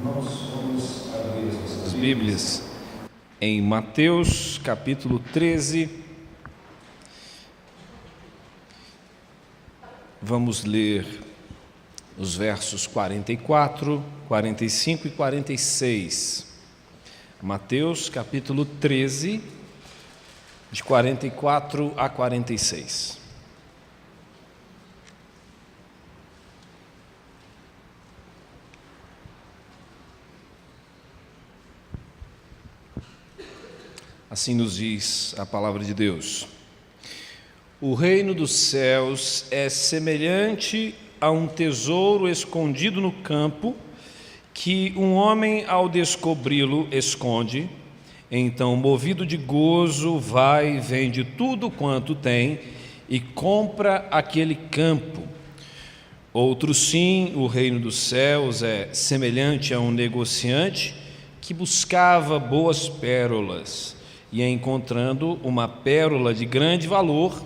Irmãos, vamos abrir as nossas Bíblias em Mateus capítulo 13. Vamos ler os versos 44, 45 e 46. Mateus capítulo 13, de 44 a 46. Assim nos diz a palavra de Deus: o reino dos céus é semelhante a um tesouro escondido no campo, que um homem, ao descobri-lo, esconde. Então, movido de gozo, vai e vende tudo quanto tem e compra aquele campo. Outro sim, o reino dos céus é semelhante a um negociante que buscava boas pérolas, e encontrando uma pérola de grande valor,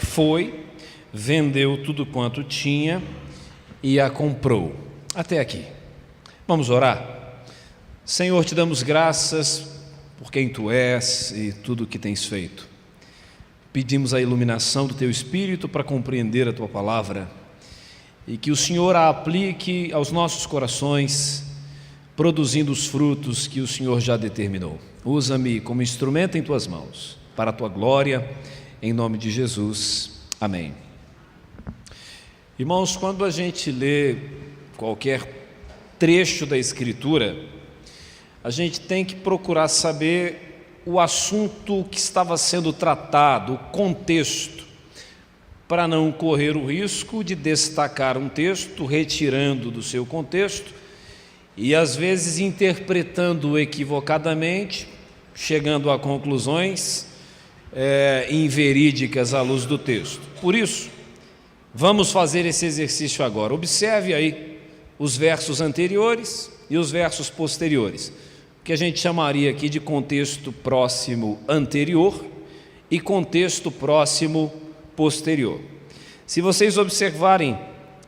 foi, vendeu tudo quanto tinha e a comprou. Até aqui. Vamos orar? Senhor, te damos graças por quem Tu és e tudo o que tens feito. Pedimos a iluminação do Teu Espírito para compreender a Tua palavra e que o Senhor a aplique aos nossos corações, produzindo os frutos que o Senhor já determinou. Usa-me como instrumento em Tuas mãos, para a Tua glória, em nome de Jesus. Amém. Irmãos, quando a gente lê qualquer trecho da Escritura, a gente tem que procurar saber o assunto que estava sendo tratado, o contexto, para não correr o risco de destacar um texto, retirando do seu contexto, e às vezes interpretando equivocadamente, chegando a conclusões inverídicas à luz do texto. Por isso, vamos fazer esse exercício agora. Observe aí os versos anteriores e os versos posteriores, que a gente chamaria aqui de contexto próximo anterior e contexto próximo posterior. Se vocês observarem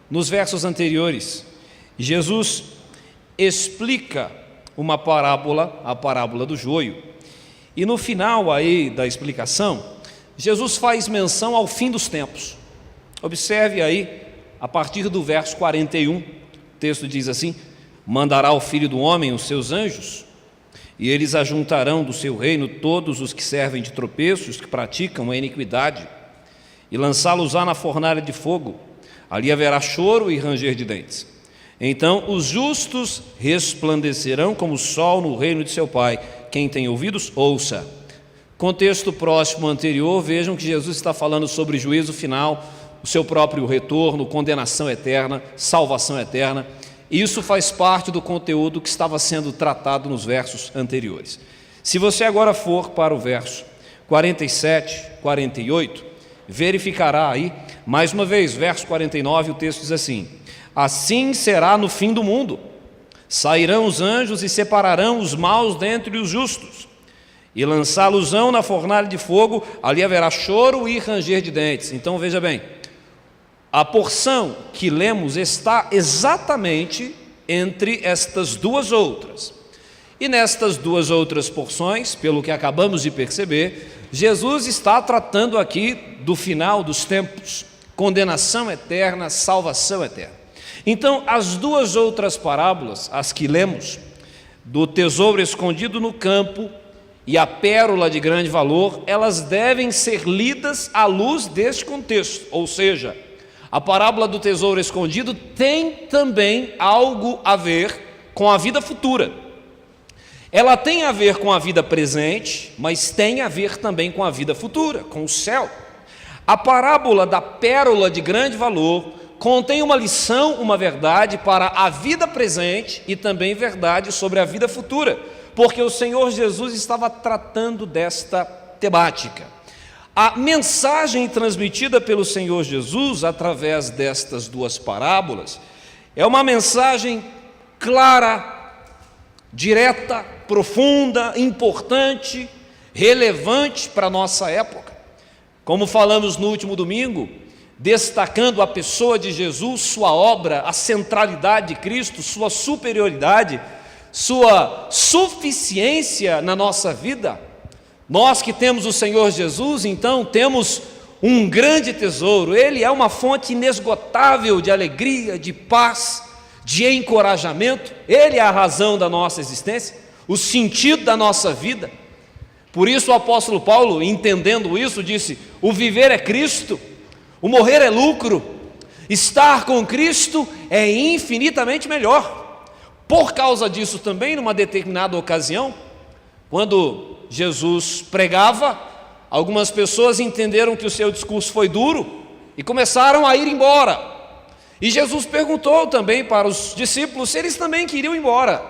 nos versos anteriores, Jesus explica uma parábola, a parábola do joio, e no final aí da explicação, Jesus faz menção ao fim dos tempos. Observe aí, a partir do verso 41, o texto diz assim: mandará o Filho do Homem os seus anjos, e eles ajuntarão do seu reino todos os que servem de tropeço, os que praticam a iniquidade, e lançá-los-á na fornalha de fogo. Ali haverá choro e ranger de dentes. Então os justos resplandecerão como o sol no reino de seu Pai. Quem tem ouvidos, ouça. Contexto próximo anterior, vejam que Jesus está falando sobre juízo final, o seu próprio retorno, condenação eterna, salvação eterna. Isso faz parte do conteúdo que estava sendo tratado nos versos anteriores. Se você agora for para o verso 47, 48, verificará aí, mais uma vez, verso 49, o texto diz assim: assim será no fim do mundo. Sairão os anjos e separarão os maus dentre os justos, e lançá-los-ão na fornalha de fogo, ali haverá choro e ranger de dentes. Então veja bem, a porção que lemos está exatamente entre estas duas outras. E nestas duas outras porções, pelo que acabamos de perceber, Jesus está tratando aqui do final dos tempos, condenação eterna, salvação eterna. Então, as duas outras parábolas, as que lemos, do tesouro escondido no campo e a pérola de grande valor, elas devem ser lidas à luz deste contexto. Ou seja, a parábola do tesouro escondido tem também algo a ver com a vida futura. Ela tem a ver com a vida presente, mas tem a ver também com a vida futura, com o céu. A parábola da pérola de grande valor contém uma lição, uma verdade para a vida presente e também verdade sobre a vida futura, porque o Senhor Jesus estava tratando desta temática. A mensagem transmitida pelo Senhor Jesus através destas duas parábolas é uma mensagem clara, direta, profunda, importante, relevante para a nossa época. Como falamos no último domingo, destacando a pessoa de Jesus, sua obra, a centralidade de Cristo, sua superioridade, sua suficiência na nossa vida, nós que temos o Senhor Jesus, então temos um grande tesouro. Ele é uma fonte inesgotável de alegria, de paz, de encorajamento. Ele é a razão da nossa existência, o sentido da nossa vida. Por isso o apóstolo Paulo, entendendo isso, disse: o viver é Cristo, o morrer é lucro, estar com Cristo é infinitamente melhor. Por causa disso também, numa determinada ocasião, quando Jesus pregava, algumas pessoas entenderam que o seu discurso foi duro e começaram a ir embora. E Jesus perguntou também para os discípulos se eles também queriam ir embora.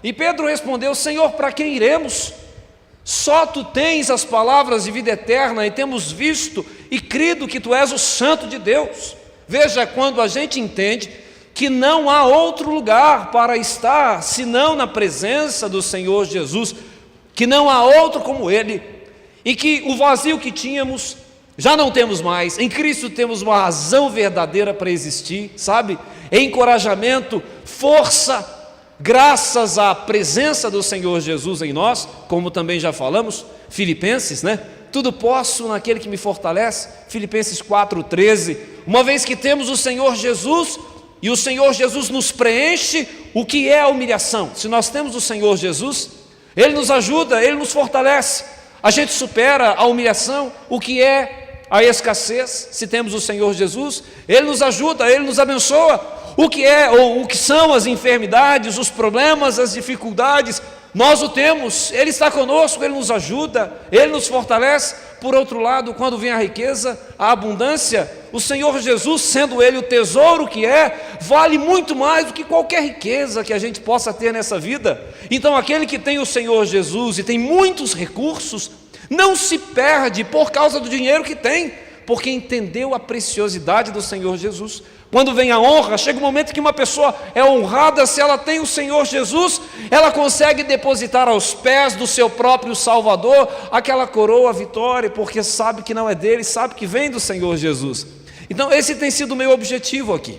E Pedro respondeu: Senhor, para quem iremos? Só tu tens as palavras de vida eterna, e temos visto e crido que tu és o Santo de Deus. Veja, quando a gente entende que não há outro lugar para estar senão na presença do Senhor Jesus, que não há outro como Ele, e que o vazio que tínhamos já não temos mais. Em Cristo temos uma razão verdadeira para existir, sabe? Encorajamento, força, graças à presença do Senhor Jesus em nós, como também já falamos, Filipenses, né? Tudo posso naquele que me fortalece, Filipenses 4,13. Uma vez que temos o Senhor Jesus, e o Senhor Jesus nos preenche, o que é a humilhação? Se nós temos o Senhor Jesus, Ele nos ajuda, Ele nos fortalece, a gente supera a humilhação, o que é a escassez. Se temos o Senhor Jesus, Ele nos ajuda, Ele nos abençoa, o que é, ou o que são as enfermidades, os problemas, as dificuldades, nós o temos, Ele está conosco, Ele nos ajuda, Ele nos fortalece. Por outro lado, quando vem a riqueza, a abundância, o Senhor Jesus, sendo Ele o tesouro que é, vale muito mais do que qualquer riqueza que a gente possa ter nessa vida. Então aquele que tem o Senhor Jesus e tem muitos recursos, não se perde por causa do dinheiro que tem, porque entendeu a preciosidade do Senhor Jesus. Quando vem a honra, chega um momento que uma pessoa é honrada, se ela tem o Senhor Jesus, ela consegue depositar aos pés do seu próprio Salvador aquela coroa, vitória, porque sabe que não é dele, sabe que vem do Senhor Jesus. Então esse tem sido o meu objetivo aqui,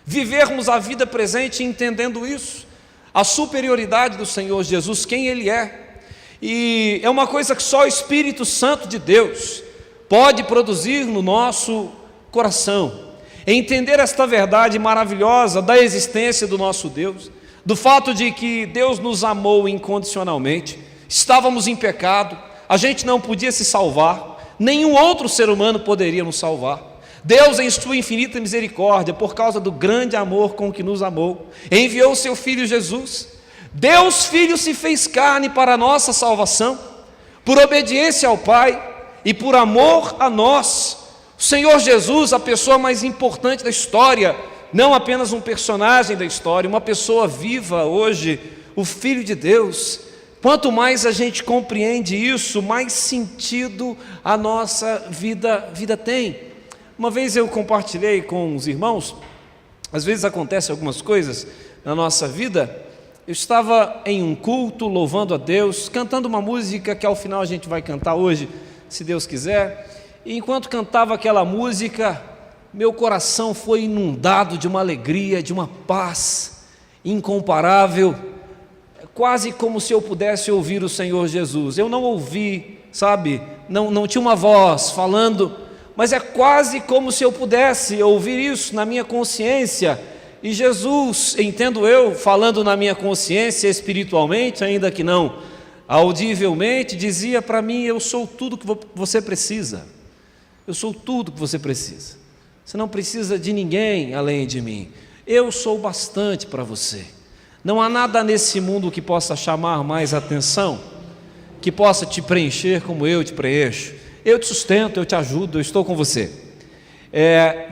vivermos a vida presente entendendo isso, a superioridade do Senhor Jesus, quem Ele é. E é uma coisa que só o Espírito Santo de Deus pode produzir no nosso coração. Entender esta verdade maravilhosa da existência do nosso Deus, do fato de que Deus nos amou incondicionalmente, estávamos em pecado, a gente não podia se salvar, nenhum outro ser humano poderia nos salvar. Deus, em sua infinita misericórdia, por causa do grande amor com que nos amou, enviou o seu Filho Jesus. Deus Filho se fez carne para a nossa salvação, por obediência ao Pai e por amor a nós. O Senhor Jesus, a pessoa mais importante da história, não apenas um personagem da história, uma pessoa viva hoje, o Filho de Deus. Quanto mais a gente compreende isso, mais sentido a nossa vida tem. Uma vez eu compartilhei com os irmãos, às vezes acontecem algumas coisas na nossa vida. Eu estava em um culto, louvando a Deus, cantando uma música que ao final a gente vai cantar hoje, se Deus quiser. E enquanto cantava aquela música, meu coração foi inundado de uma alegria, de uma paz incomparável, quase como se eu pudesse ouvir o Senhor Jesus. Eu não ouvi, sabe, não tinha uma voz falando, mas é quase como se eu pudesse ouvir isso na minha consciência. E Jesus, entendo eu, falando na minha consciência espiritualmente, ainda que não audivelmente, dizia para mim: eu sou tudo que você precisa. Eu sou tudo que você precisa. Você não precisa de ninguém além de mim. Eu sou bastante para você. Não há nada nesse mundo que possa chamar mais atenção, que possa te preencher como eu te preencho. Eu te sustento, eu te ajudo, eu estou com você.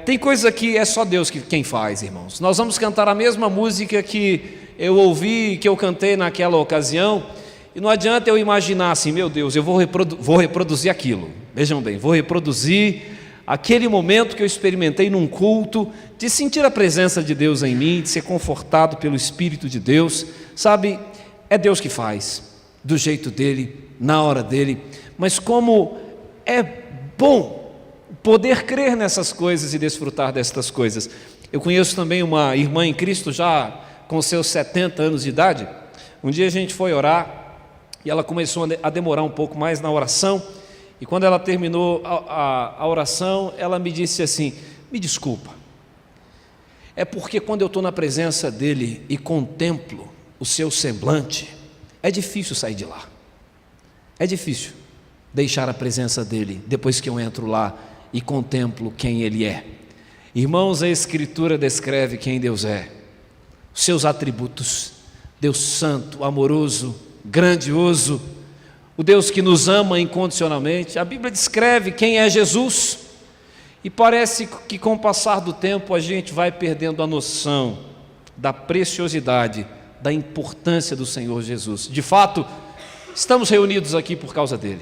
Tem coisa que é só Deus quem faz, irmãos. Nós vamos cantar a mesma música que eu ouvi, que eu cantei naquela ocasião, e não adianta eu imaginar assim: meu Deus, eu vou reproduzir aquilo. Vejam bem, vou reproduzir aquele momento que eu experimentei num culto, de sentir a presença de Deus em mim, de ser confortado pelo Espírito de Deus. Sabe, é Deus que faz, do jeito dele, na hora dele. Mas como é bom poder crer nessas coisas e desfrutar destas coisas. Eu conheço também uma irmã em Cristo, já com seus 70 anos de idade, Um dia a gente foi orar e ela começou a demorar um pouco mais na oração, e quando ela terminou a oração, ela me disse assim: me desculpa, é porque quando eu estou na presença dele e contemplo o seu semblante, é difícil sair de lá, é difícil deixar a presença dele depois que eu entro lá e contemplo quem ele é. Irmãos, a Escritura descreve quem Deus é, os seus atributos: Deus santo, amoroso, grandioso, o Deus que nos ama incondicionalmente. A Bíblia descreve quem é Jesus, e parece que com o passar do tempo a gente vai perdendo a noção da preciosidade, da importância do Senhor Jesus. De fato, estamos reunidos aqui por causa dele.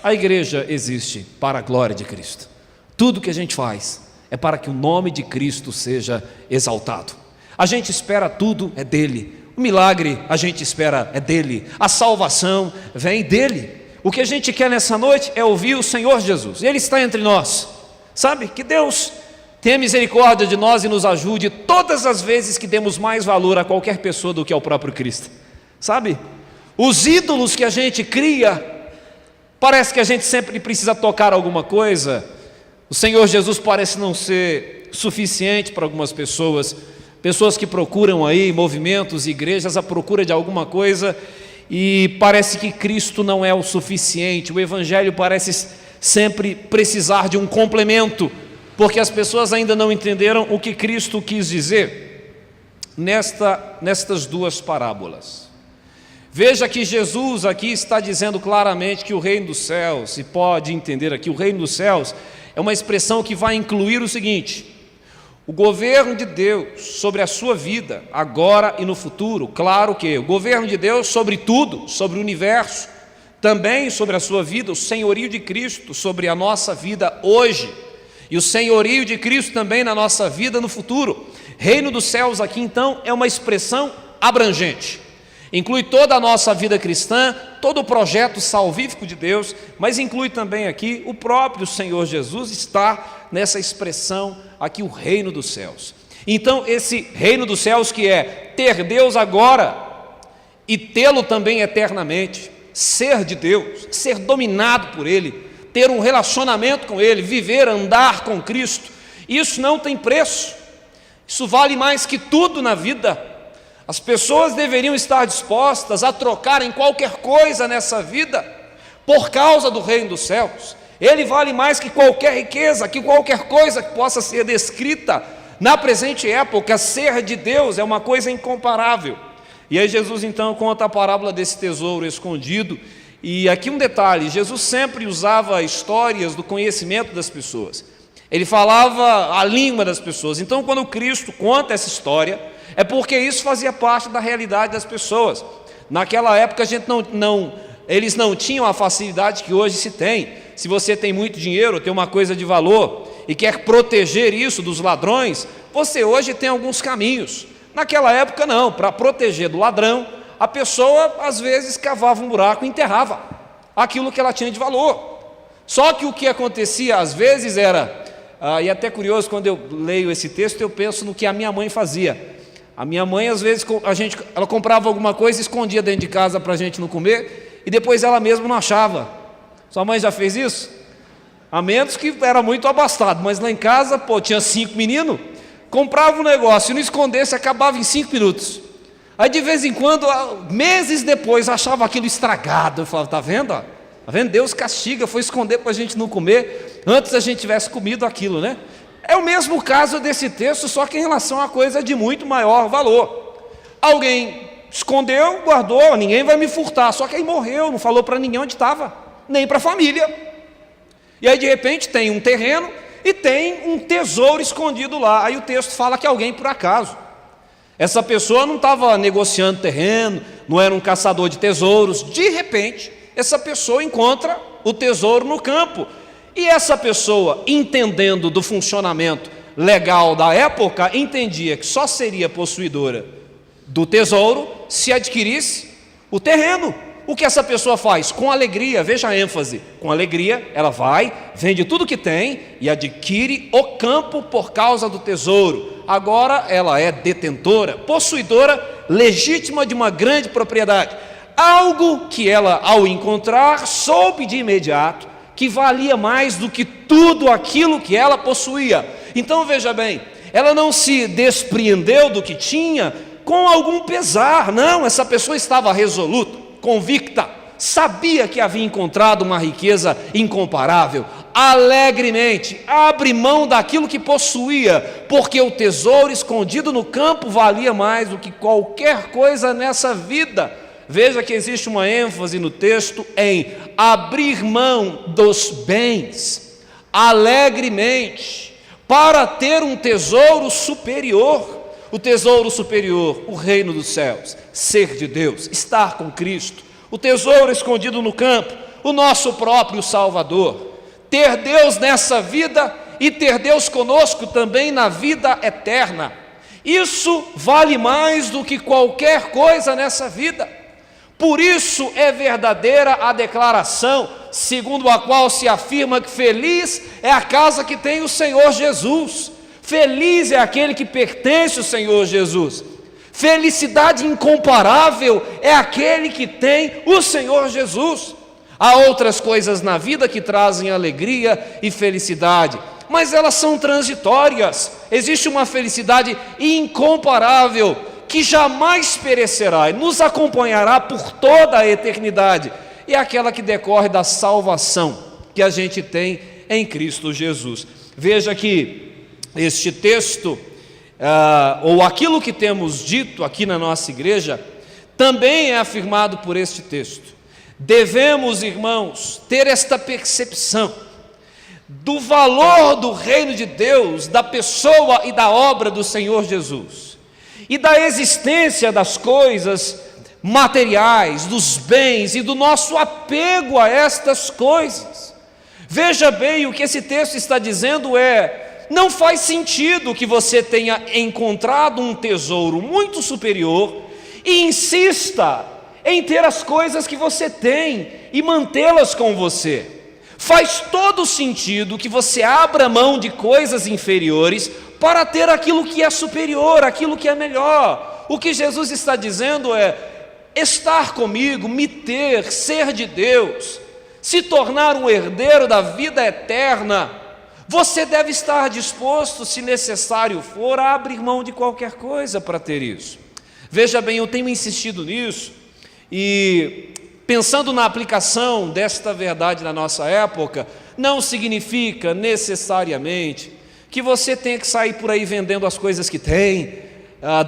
A igreja existe para a glória de Cristo. Tudo que a gente faz é para que o nome de Cristo seja exaltado. A gente espera tudo é dele. O milagre a gente espera é dele. A salvação vem dele. O que a gente quer nessa noite é ouvir o Senhor Jesus. Ele está entre nós. Sabe? Que Deus tenha misericórdia de nós e nos ajude todas as vezes que demos mais valor a qualquer pessoa do que ao próprio Cristo. Sabe? Os ídolos que a gente cria, parece que a gente sempre precisa tocar alguma coisa. O Senhor Jesus parece não ser suficiente para algumas pessoas. Pessoas que procuram aí movimentos, igrejas, à procura de alguma coisa, e parece que Cristo não é o suficiente. O Evangelho parece sempre precisar de um complemento, porque as pessoas ainda não entenderam o que Cristo quis dizer nestas duas parábolas. Veja que Jesus aqui está dizendo claramente que o reino dos céus, se pode entender aqui, o reino dos céus é uma expressão que vai incluir o seguinte: o governo de Deus sobre a sua vida, agora e no futuro. Claro que o governo de Deus sobre tudo, sobre o universo, também sobre a sua vida, o senhorio de Cristo sobre a nossa vida hoje, e o senhorio de Cristo também na nossa vida no futuro. Reino dos céus aqui então é uma expressão abrangente, inclui toda a nossa vida cristã, todo o projeto salvífico de Deus, mas inclui também aqui o próprio Senhor Jesus. Está nessa expressão aqui, o reino dos céus. Então esse reino dos céus, que é ter Deus agora e tê-lo também eternamente, ser de Deus, ser dominado por Ele, ter um relacionamento com Ele, viver, andar com Cristo, isso não tem preço, isso vale mais que tudo na vida. As pessoas deveriam estar dispostas a trocarem qualquer coisa nessa vida por causa do reino dos céus. Ele vale mais que qualquer riqueza, que qualquer coisa que possa ser descrita na presente época. Ser de Deus é uma coisa incomparável. E aí Jesus então conta a parábola desse tesouro escondido. E aqui um detalhe: Jesus sempre usava histórias do conhecimento das pessoas. Ele falava a língua das pessoas. Então quando Cristo conta essa história, é porque isso fazia parte da realidade das pessoas. Naquela época eles não tinham a facilidade que hoje se tem. Se você tem muito dinheiro, tem uma coisa de valor e quer proteger isso dos ladrões, você hoje tem alguns caminhos. Naquela época não, para proteger do ladrão, a pessoa às vezes cavava um buraco e enterrava aquilo que ela tinha de valor. Só que o que acontecia às vezes era, e até curioso, quando eu leio esse texto eu penso no que a minha mãe fazia. A minha mãe às vezes ela comprava alguma coisa e escondia dentro de casa para a gente não comer, e depois ela mesma não achava. Sua mãe já fez isso? A menos que era muito abastado, mas lá em casa, tinha 5 meninos, comprava um negócio e não escondesse, acabava em 5 minutos. Aí de vez em quando, meses depois, achava aquilo estragado. Eu falava: tá vendo? Tá vendo? Deus castiga, foi esconder para a gente não comer, antes a gente tivesse comido aquilo, né? É o mesmo caso desse texto, só que em relação a coisa de muito maior valor. Alguém escondeu, guardou, ninguém vai me furtar, só que aí morreu, não falou para ninguém onde estava, nem para a família. E aí de repente tem um terreno e tem um tesouro escondido lá. Aí o texto fala que alguém, por acaso, essa pessoa não estava negociando terreno, não era um caçador de tesouros. De repente essa pessoa encontra o tesouro no campo, e essa pessoa, entendendo do funcionamento legal da época, entendia que só seria possuidora do tesouro se adquirisse o terreno. o que essa pessoa faz? Com alegria, veja a ênfase, com alegria ela vai, vende tudo que tem e adquire o campo por causa do tesouro. Agora ela é detentora, possuidora legítima de uma grande propriedade, algo que ela, ao encontrar, soube de imediato que valia mais do que tudo aquilo que ela possuía. Então veja bem, ela não se despreendeu do que tinha com algum pesar, não, essa pessoa estava resoluta, convicta, sabia que havia encontrado uma riqueza incomparável, alegremente abre mão daquilo que possuía, porque o tesouro escondido no campo valia mais do que qualquer coisa nessa vida. Veja que existe uma ênfase no texto em abrir mão dos bens alegremente para ter um tesouro superior. O tesouro superior, o reino dos céus, ser de Deus, estar com Cristo. O tesouro escondido no campo, o nosso próprio Salvador. Ter Deus nessa vida e ter Deus conosco também na vida eterna. Isso vale mais do que qualquer coisa nessa vida. Por isso é verdadeira a declaração segundo a qual se afirma que feliz é a casa que tem o Senhor Jesus. Feliz é aquele que pertence ao Senhor Jesus. Felicidade incomparável é aquele que tem o Senhor Jesus. Há outras coisas na vida que trazem alegria e felicidade, mas elas são transitórias. Existe uma felicidade incomparável que jamais perecerá e nos acompanhará por toda a eternidade. E é aquela que decorre da salvação que a gente tem em Cristo Jesus. Veja que este texto, ou aquilo que temos dito aqui na nossa igreja, também é afirmado por este texto. Devemos, irmãos, ter esta percepção do valor do reino de Deus, da pessoa e da obra do Senhor Jesus, e da existência das coisas materiais, dos bens e do nosso apego a estas coisas. Veja bem, o que esse texto está dizendo não faz sentido que você tenha encontrado um tesouro muito superior e insista em ter as coisas que você tem e mantê-las com você. Faz todo sentido que você abra mão de coisas inferiores para ter aquilo que é superior, aquilo que é melhor. O que Jesus está dizendo é: estar comigo, me ter, ser de Deus, se tornar um herdeiro da vida eterna. Você deve estar disposto, se necessário for, a abrir mão de qualquer coisa para ter isso. Veja bem, eu tenho insistido nisso, e pensando na aplicação desta verdade na nossa época, não significa necessariamente que você tenha que sair por aí vendendo as coisas que tem,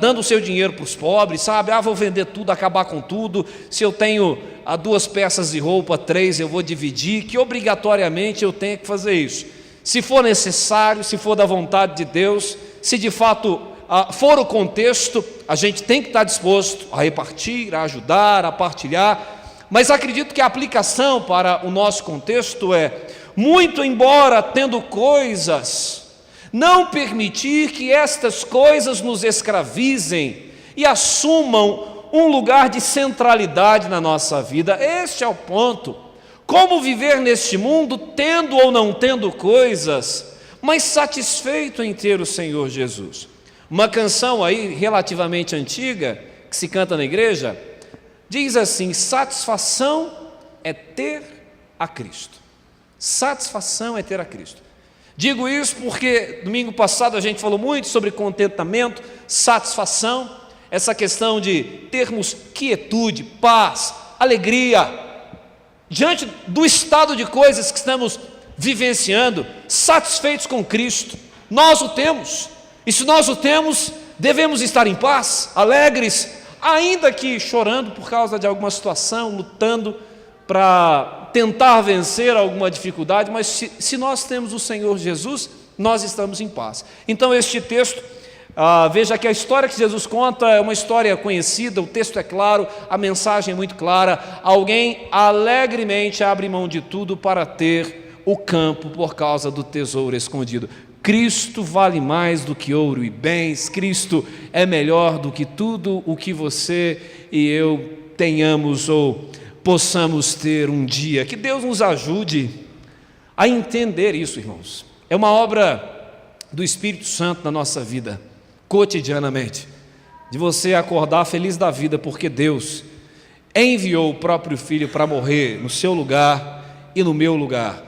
dando o seu dinheiro para os pobres, sabe? Vou vender tudo, acabar com tudo. Se eu tenho 2 peças de roupa, 3 eu vou dividir, que obrigatoriamente eu tenho que fazer isso. Se for necessário, se for da vontade de Deus, se de fato for o contexto, a gente tem que estar disposto a repartir, a ajudar, a partilhar, mas acredito que a aplicação para o nosso contexto muito embora tendo coisas, não permitir que estas coisas nos escravizem e assumam um lugar de centralidade na nossa vida. Este é o ponto. Como viver neste mundo, tendo ou não tendo coisas, mas satisfeito em ter o Senhor Jesus. Uma canção aí relativamente antiga, que se canta na igreja, diz assim: satisfação é ter a Cristo. Satisfação é ter a Cristo. Digo isso porque domingo passado a gente falou muito sobre contentamento, satisfação, essa questão de termos quietude, paz, alegria, diante do estado de coisas que estamos vivenciando, satisfeitos com Cristo. Nós o temos, e se nós o temos, devemos estar em paz, alegres, ainda que chorando por causa de alguma situação, lutando para tentar vencer alguma dificuldade, mas se nós temos o Senhor Jesus, nós estamos em paz. Então este texto, veja que a história que Jesus conta é uma história conhecida, o texto é claro, a mensagem é muito clara. Alguém alegremente abre mão de tudo para ter o campo por causa do tesouro escondido. Cristo vale mais do que ouro e bens, Cristo é melhor do que tudo o que você e eu tenhamos ou possamos ter um dia, que Deus nos ajude a entender isso, irmãos. É uma obra do Espírito Santo na nossa vida, cotidianamente, de você acordar feliz da vida, porque Deus enviou o próprio Filho para morrer no seu lugar e no meu lugar.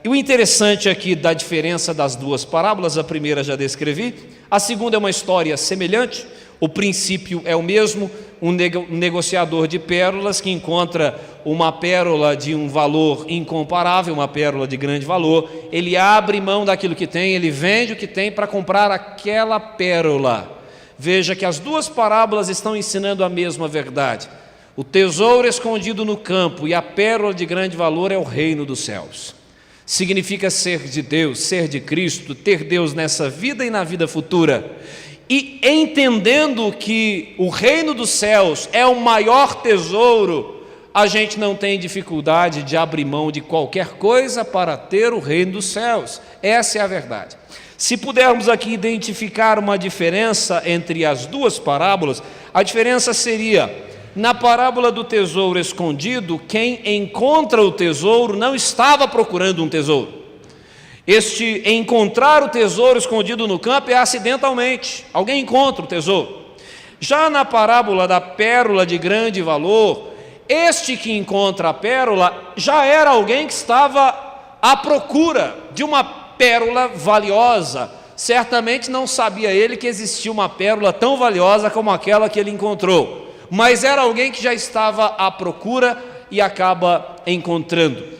E o interessante aqui da diferença das duas parábolas, a primeira já descrevi, a segunda é uma história semelhante, o princípio é o mesmo, um negociador de pérolas que encontra uma pérola de um valor incomparável, uma pérola de grande valor, ele abre mão daquilo que tem, ele vende o que tem para comprar aquela pérola. Veja que as duas parábolas estão ensinando a mesma verdade. O tesouro escondido no campo e a pérola de grande valor é o reino dos céus. Significa ser de Deus, ser de Cristo, ter Deus nessa vida e na vida futura. E entendendo que o reino dos céus é o maior tesouro, a gente não tem dificuldade de abrir mão de qualquer coisa para ter o reino dos céus. Essa é a verdade. Se pudermos aqui identificar uma diferença entre as duas parábolas, a diferença seria: na parábola do tesouro escondido, quem encontra o tesouro não estava procurando um tesouro. Este encontrar o tesouro escondido no campo é acidentalmente, alguém encontra o tesouro. Já na parábola da pérola de grande valor, este que encontra a pérola já era alguém que estava à procura de uma pérola valiosa. Certamente não sabia ele que existia uma pérola tão valiosa como aquela que ele encontrou, mas era alguém que já estava à procura e acaba encontrando.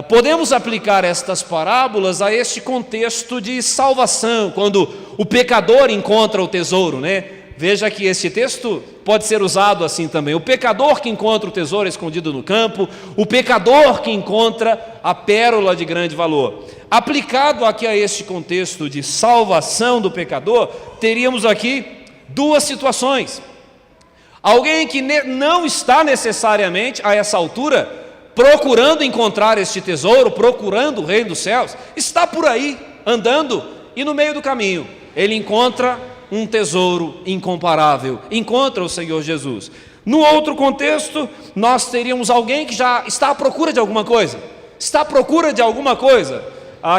Podemos aplicar estas parábolas a este contexto de salvação, quando o pecador encontra o tesouro, né? Veja que este texto pode ser usado assim também. O pecador que encontra o tesouro escondido no campo, o pecador que encontra a pérola de grande valor. Aplicado aqui a este contexto de salvação do pecador, teríamos aqui duas situações. Alguém que não está necessariamente a essa altura procurando encontrar este tesouro, procurando o reino dos céus, está por aí, andando, e no meio do caminho, ele encontra um tesouro incomparável, encontra o Senhor Jesus. No outro contexto, nós teríamos alguém que já está à procura de alguma coisa,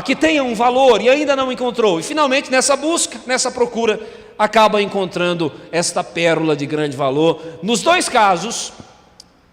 que tenha um valor e ainda não encontrou, e finalmente nessa busca, nessa procura, acaba encontrando esta pérola de grande valor. Nos dois casos,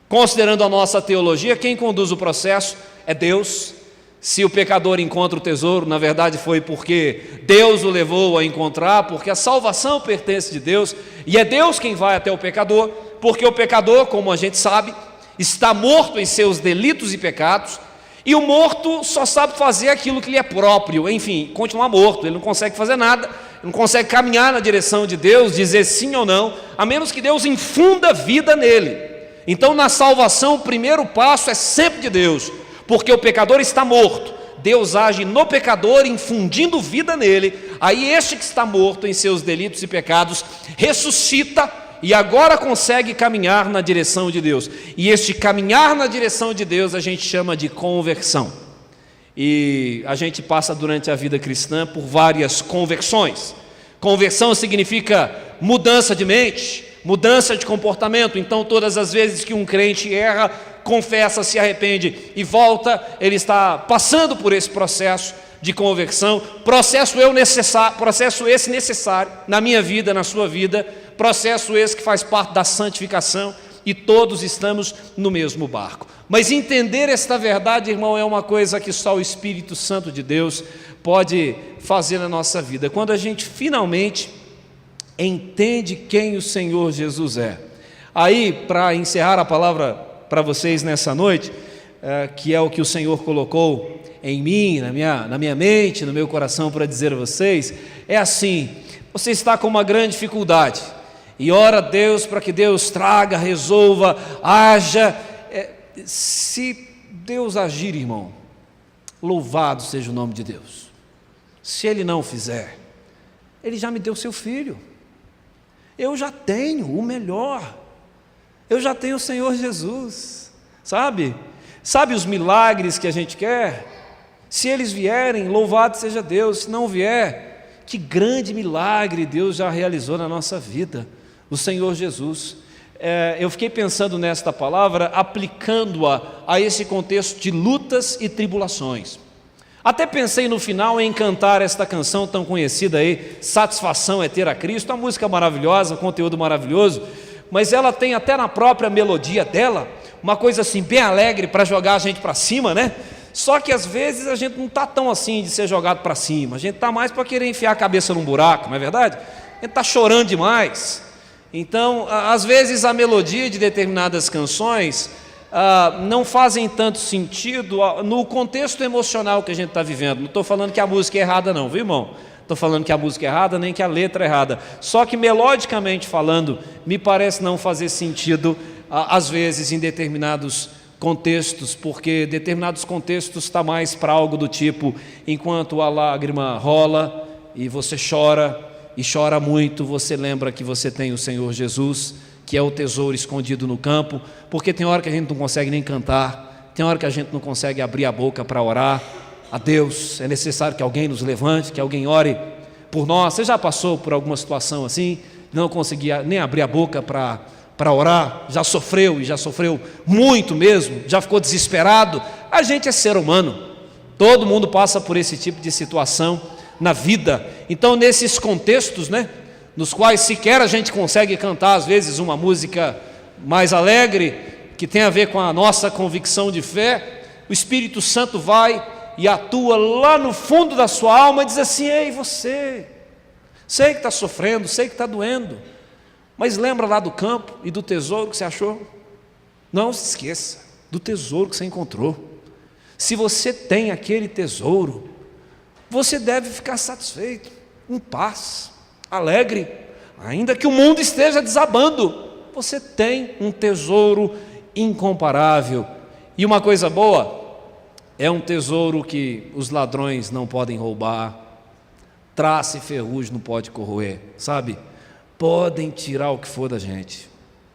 considerando a nossa teologia, quem conduz o processo é Deus. Se o pecador encontra o tesouro, na verdade foi porque Deus o levou a encontrar, porque a salvação pertence de Deus, e é Deus quem vai até o pecador, porque o pecador, como a gente sabe, está morto em seus delitos e pecados, e o morto só sabe fazer aquilo que lhe é próprio, enfim, continuar morto, ele não consegue fazer nada, não consegue caminhar na direção de Deus, dizer sim ou não, a menos que Deus infunda vida nele. Então, na salvação, o primeiro passo é sempre de Deus, porque o pecador está morto. Deus age no pecador, infundindo vida nele. Aí este que está morto em seus delitos e pecados ressuscita e agora consegue caminhar na direção de Deus. E este caminhar na direção de Deus a gente chama de conversão. E a gente passa durante a vida cristã por várias conversões. Conversão significa mudança de mente, mudança de comportamento. Então, todas as vezes que um crente erra, confessa, se arrepende e volta, ele está passando por esse processo de conversão, processo esse necessário na minha vida, na sua vida, processo esse que faz parte da santificação, e todos estamos no mesmo barco. Mas entender esta verdade, irmão, é uma coisa que só o Espírito Santo de Deus pode fazer na nossa vida. Quando a gente finalmente entende quem o Senhor Jesus é. Aí, para encerrar a palavra para vocês nessa noite, que é o que o Senhor colocou em mim, na minha mente, no meu coração, para dizer a vocês, é assim: você está com uma grande dificuldade, e ora a Deus para que Deus traga, resolva, haja. Se Deus agir, irmão, louvado seja o nome de Deus. Se Ele não fizer, Ele já me deu seu filho. Eu já tenho o melhor, eu já tenho o Senhor Jesus, sabe os milagres que a gente quer? Se eles vierem, louvado seja Deus. Se não vier, que grande milagre Deus já realizou na nossa vida, o Senhor Jesus. eu fiquei pensando nesta palavra, aplicando-a a esse contexto de lutas e tribulações. Até pensei no final em cantar esta canção tão conhecida aí, Satisfação é ter a Cristo, uma música maravilhosa, um conteúdo maravilhoso, mas ela tem até na própria melodia dela, uma coisa assim bem alegre para jogar a gente para cima, né? Só que às vezes a gente não está tão assim de ser jogado para cima, a gente está mais para querer enfiar a cabeça num buraco, não é verdade? A gente está chorando demais. Então, às vezes a melodia de determinadas canções não fazem tanto sentido no contexto emocional que a gente está vivendo. Não estou falando que a música é errada não, viu, irmão? Estou falando que a música é errada, nem que a letra é errada. Só que melodicamente falando, me parece não fazer sentido, às vezes, em determinados contextos, porque determinados contextos está mais para algo do tipo, enquanto a lágrima rola e você chora, e chora muito, você lembra que você tem o Senhor Jesus, que é o tesouro escondido no campo, porque tem hora que a gente não consegue nem cantar, tem hora que a gente não consegue abrir a boca para orar a Deus, é necessário que alguém nos levante, que alguém ore por nós. Você já passou por alguma situação assim, não conseguia nem abrir a boca para orar, já sofreu, e já sofreu muito mesmo, já ficou desesperado? A gente é ser humano, todo mundo passa por esse tipo de situação na vida. Então, nesses contextos, né, nos quais sequer a gente consegue cantar, às vezes, uma música mais alegre, que tem a ver com a nossa convicção de fé, o Espírito Santo vai e atua lá no fundo da sua alma e diz assim: ei, você, sei que está sofrendo, sei que está doendo, mas lembra lá do campo e do tesouro que você achou? Não se esqueça do tesouro que você encontrou. Se você tem aquele tesouro, você deve ficar satisfeito, em paz, alegre, ainda que o mundo esteja desabando. Você tem um tesouro incomparável. E uma coisa boa, é um tesouro que os ladrões não podem roubar, traça e ferrugem não pode corroer, sabe? Podem tirar o que for da gente,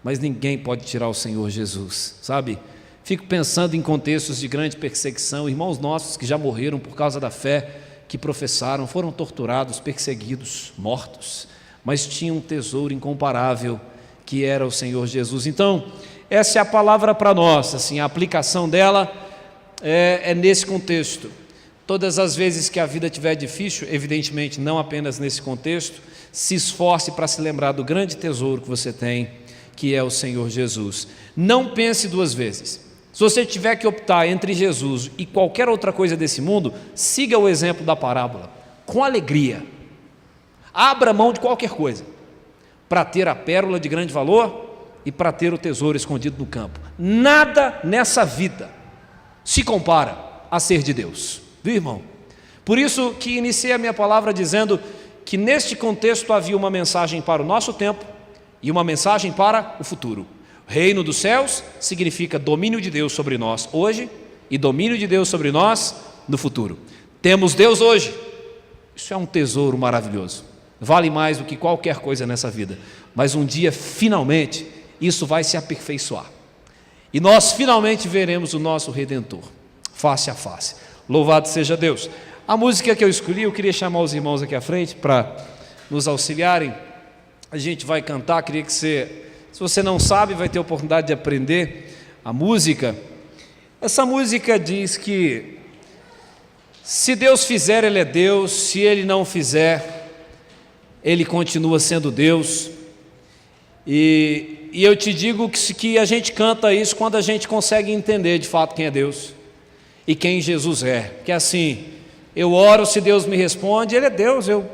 mas ninguém pode tirar o Senhor Jesus, sabe? Fico pensando em contextos de grande perseguição, irmãos nossos que já morreram por causa da fé que professaram, foram torturados, perseguidos, mortos, mas tinham um tesouro incomparável que era o Senhor Jesus. Então, essa é a palavra para nós, assim, a aplicação dela é nesse contexto. Todas as vezes que a vida estiver difícil, evidentemente não apenas nesse contexto, se esforce para se lembrar do grande tesouro que você tem, que é o Senhor Jesus. Não pense duas vezes. Se você tiver que optar entre Jesus e qualquer outra coisa desse mundo, siga o exemplo da parábola, com alegria. Abra mão de qualquer coisa, para ter a pérola de grande valor e para ter o tesouro escondido no campo. Nada nessa vida se compara a ser de Deus, viu, irmão? Por isso que iniciei a minha palavra dizendo que neste contexto havia uma mensagem para o nosso tempo e uma mensagem para o futuro. Reino dos céus significa domínio de Deus sobre nós hoje e domínio de Deus sobre nós no futuro. Temos Deus hoje, isso é um tesouro maravilhoso, vale mais do que qualquer coisa nessa vida, mas um dia finalmente isso vai se aperfeiçoar e nós finalmente veremos o nosso Redentor face a face. Louvado seja Deus. A música que eu escolhi, eu queria chamar os irmãos aqui à frente para nos auxiliarem. A gente vai cantar, queria que você, se você não sabe, vai ter a oportunidade de aprender a música. Essa música diz que se Deus fizer, Ele é Deus, se Ele não fizer, Ele continua sendo Deus. E eu te digo que a gente canta isso quando a gente consegue entender de fato quem é Deus e quem Jesus é. Que é assim, eu oro, se Deus me responde, Ele é Deus, eu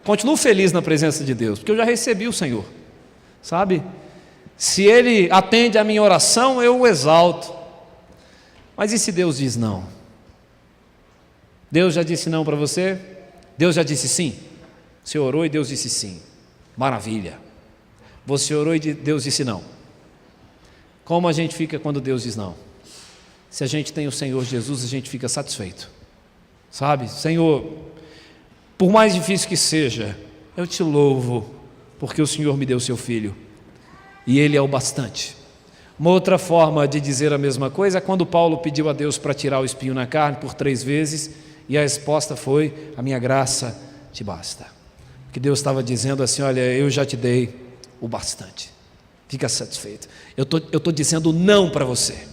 continuo feliz na presença de Deus, porque eu já recebi o Senhor, sabe? Se Ele atende a minha oração, eu o exalto. Mas e se Deus diz não? Deus já disse não para você? Deus já disse sim? Você orou e Deus disse sim. Maravilha. Você orou e Deus disse não. Como a gente fica quando Deus diz não? Se a gente tem o Senhor Jesus, a gente fica satisfeito, sabe? Senhor, por mais difícil que seja, eu te louvo, porque o Senhor me deu o seu Filho, e Ele é o bastante. Uma outra forma de dizer a mesma coisa é quando Paulo pediu a Deus para tirar o espinho na carne por 3 vezes, e a resposta foi: a minha graça te basta. Porque Deus estava dizendo assim: olha, eu já te dei o bastante. Fica satisfeito. Eu estou dizendo não para você.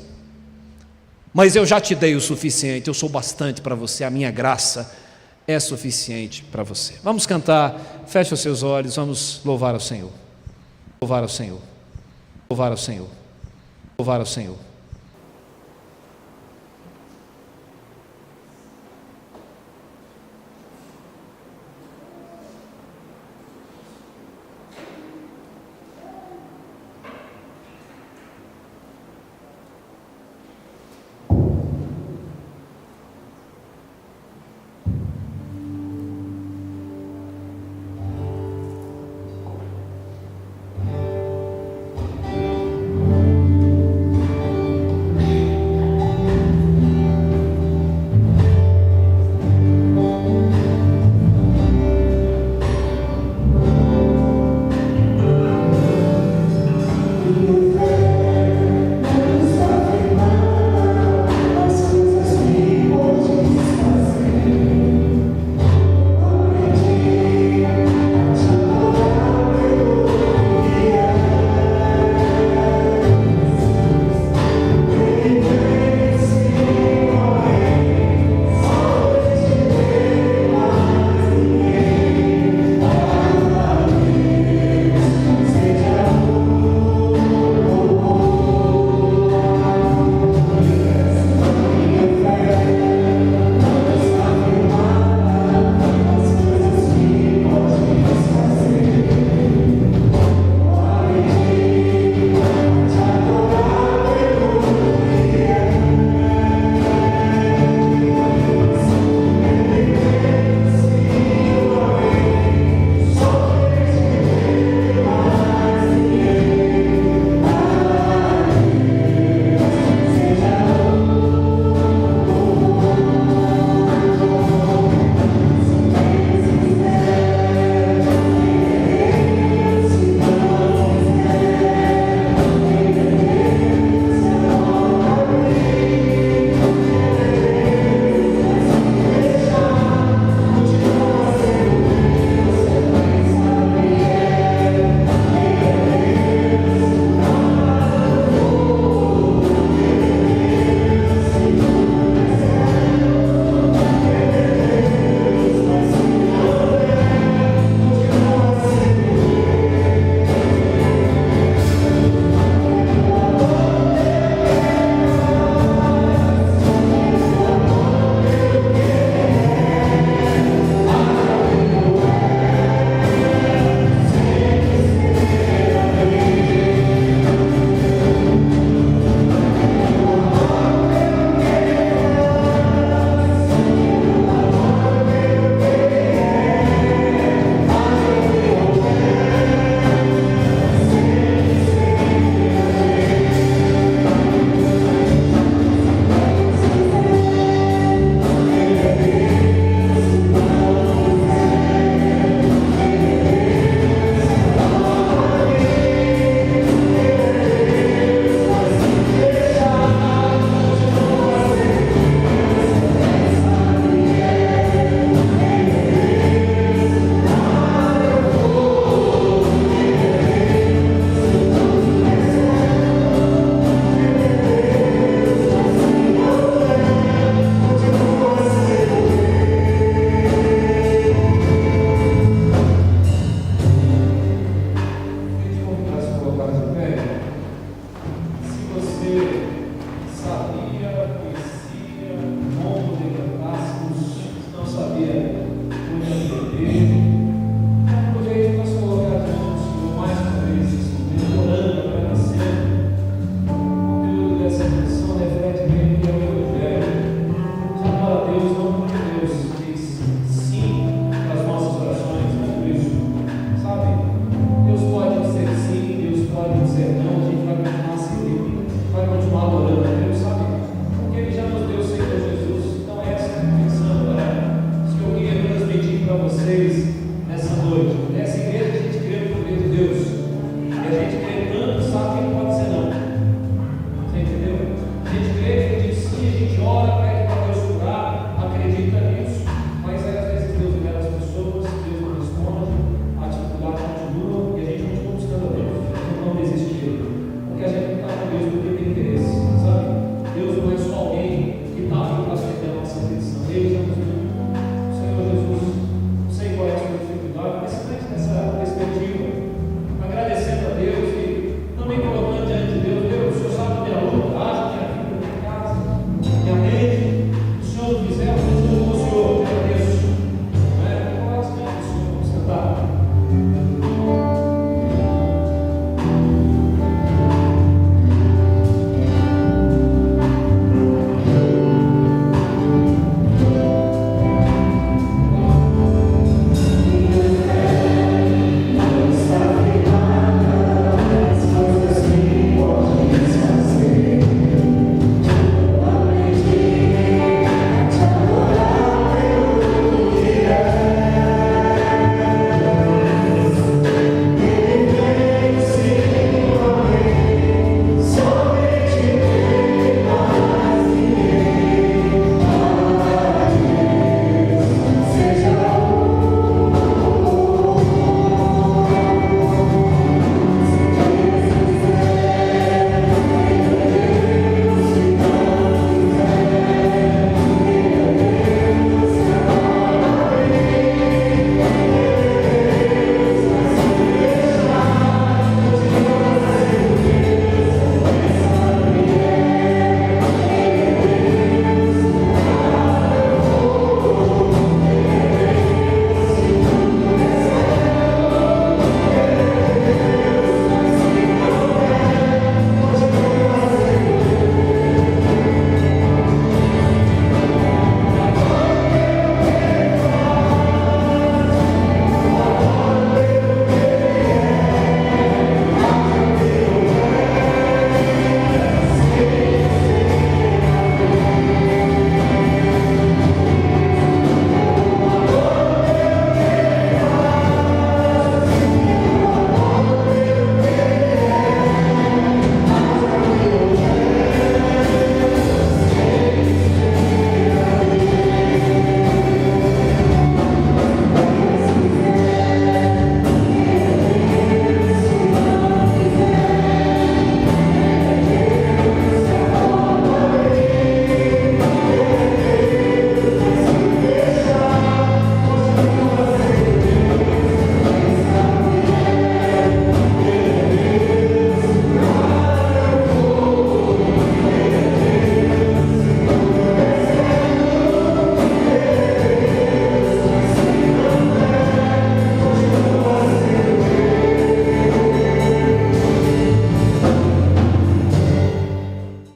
Mas eu já te dei o suficiente, eu sou bastante para você, a minha graça é suficiente para você. Vamos cantar, feche os seus olhos, vamos louvar ao Senhor. Louvar ao Senhor. Louvar ao Senhor. Louvar ao Senhor.